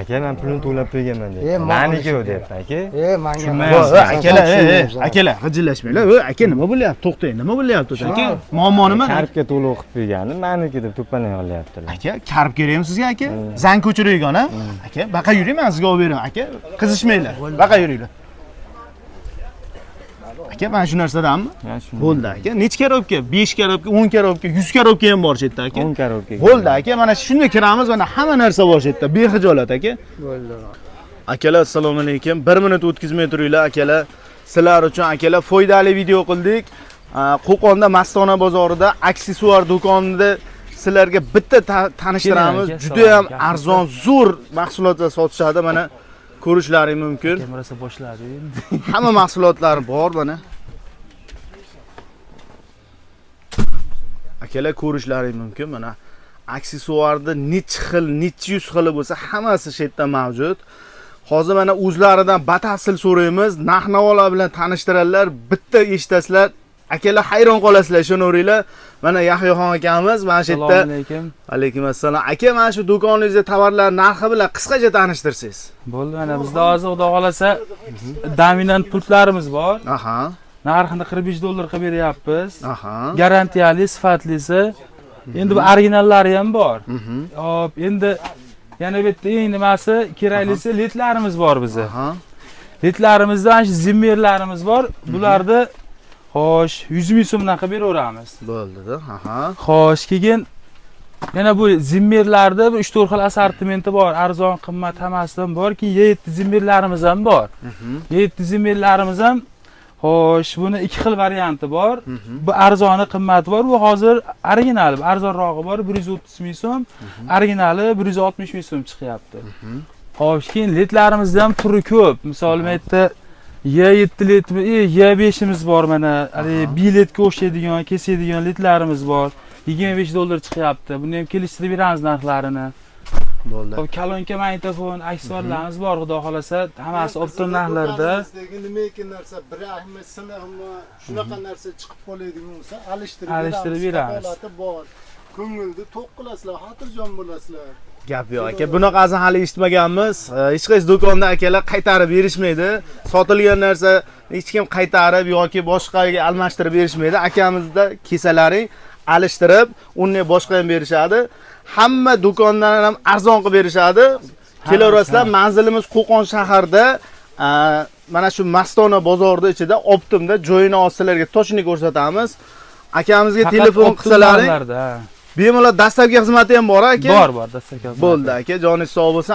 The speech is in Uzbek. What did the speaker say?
Aka men pulni to'lab qo'yganman dedi. Meniki u debdi aka. Menga akalar g'ijillashmanglar. Aka nima bo'lyapti? To'xtang, nima bo'lyapti aka? Muammo nima? Karibga to'lov qilib qo'yganim, meniki deb to'planay olyaptilar. Aka, karib kerakmi sizga aka? Zang ko'chiraygan a? Aka, baqa yuring, men sizga olib beraman aka. Qizishmanglar. Baqa yuringlar. Aka, mana shu narsadanmi? Bo'ldi aka. Necha karobka? 5 karobka, 10 karobka, 100 karobka ham bor chetda aka. 10 karobka. Bo'ldi aka, mana shunda kiramiz, mana hamma narsa bor chetda. Bexijolat aka. Bo'ldi. Akalar, assalomu alaykum. 1 minut o'tkazmay turinglar akalar. Sizlar uchun akalar foydali video qildik. Qo'qonda Mastona bozorida aksessuar do'konida sizlarga bitta tanishtiramiz. Juda ham arzon, zo'r mahsulotlar sotishadi. Mana ko'rishlaring mumkin. Kamerasi boshladi endi. Hamma mahsulotlar bor mana. Akalar ko'rishlaring mumkin. Mana aksessuarda necha xil, necha yuz xili bo'lsa, hammasi shu yerda mavjud. Hozir mana o'zlaridan batafsil so'raymiz. Narx-navolar bilan tanishtiradilar. Bitta eshitasizlar, akalar hayron qolasizlar, ishonaveringlar. Mana Yahyoxon akamiz mana shu yerda. Assalomu alaykum. Alaykum assalom. Aka, mana shu do'koningizda tovarlar narxi bilan qisqacha tanishtirsangiz. Bo'ldi, mana bizda hozir xudo xolasa dominant pultlarimiz bor. Aha. Narxini $45 qilib beryapmiz. Aha. Garantiyali, sifatlisi. Endi bu originallari ham bor. Hop, endi yana bitta eng nimasi keraklisi ledlarimiz bor bizda. Aha. Ledlarimizda ana shu zimmerlarimiz bor. Bularda xo'sh 100 ming so'mdan qilib beraveramiz. Bo'ldi-da. Aha. Xo'sh, keyin yana bu zimmerlarda 3-4 xil assortimenti bor. Arzon, qimmat hammasidan bor. Keyin 7 zimmerlarimiz ham bor. 7 zimmerlarimiz ham xo'sh, buni 2 xil varianti bor. Bu arzoni, qimmati bor. Bu hozir originali, arzonrog'i bor, 130 ming so'm. Originali 160 ming so'm chiqyapti. Xo'sh, keyin ledlarimizda ham turi ko'p. Misol aytda Y7 led, Y5imiz bor mana. Biletga o'xshaydigan, kesadigan ledlarimiz bor. $25 chiqyapti. Buni ham kelishtirib beramiz narxlarini. Bo'ldi. Xo'p, kolonka, magnitofon, aksessuarlarimiz bor, xudo xolasa, hammasi opton narxlarda. Nima ekan narsa, bir ahmet sinag'mi, shunaqa narsa chiqib qoladigan bo'lsa, alishtirib beramiz. Bor. Ko'ngilni to'q qilasizlar, xotirjam bo'lasizlar. Gap yo'q aka, bunaqasini hali eshitmaganmiz. Hech qaysi do'konda akalar qaytarib berishmaydi. Sotilgan narsa hech kim qaytarib yoki boshqaga almashtirib berishmaydi. Akamizda kesalaring alishtirib, uni boshqa ham berishadi. Hamma do'kondan ham arzon qilib berishadi. Kelaverasizlar, manzilimiz Qo'qon shaharda, mana shu Mastona bozorida ichida, Optimda joyini olsalarga to'shini ko'rsatamiz. Akamizga telefon qilsalaring, bemalol dastlabki xizmati ham bor aka. Bor, dastlabki xizmati. Bo'ldi aka, joningiz sog' bo'lsin.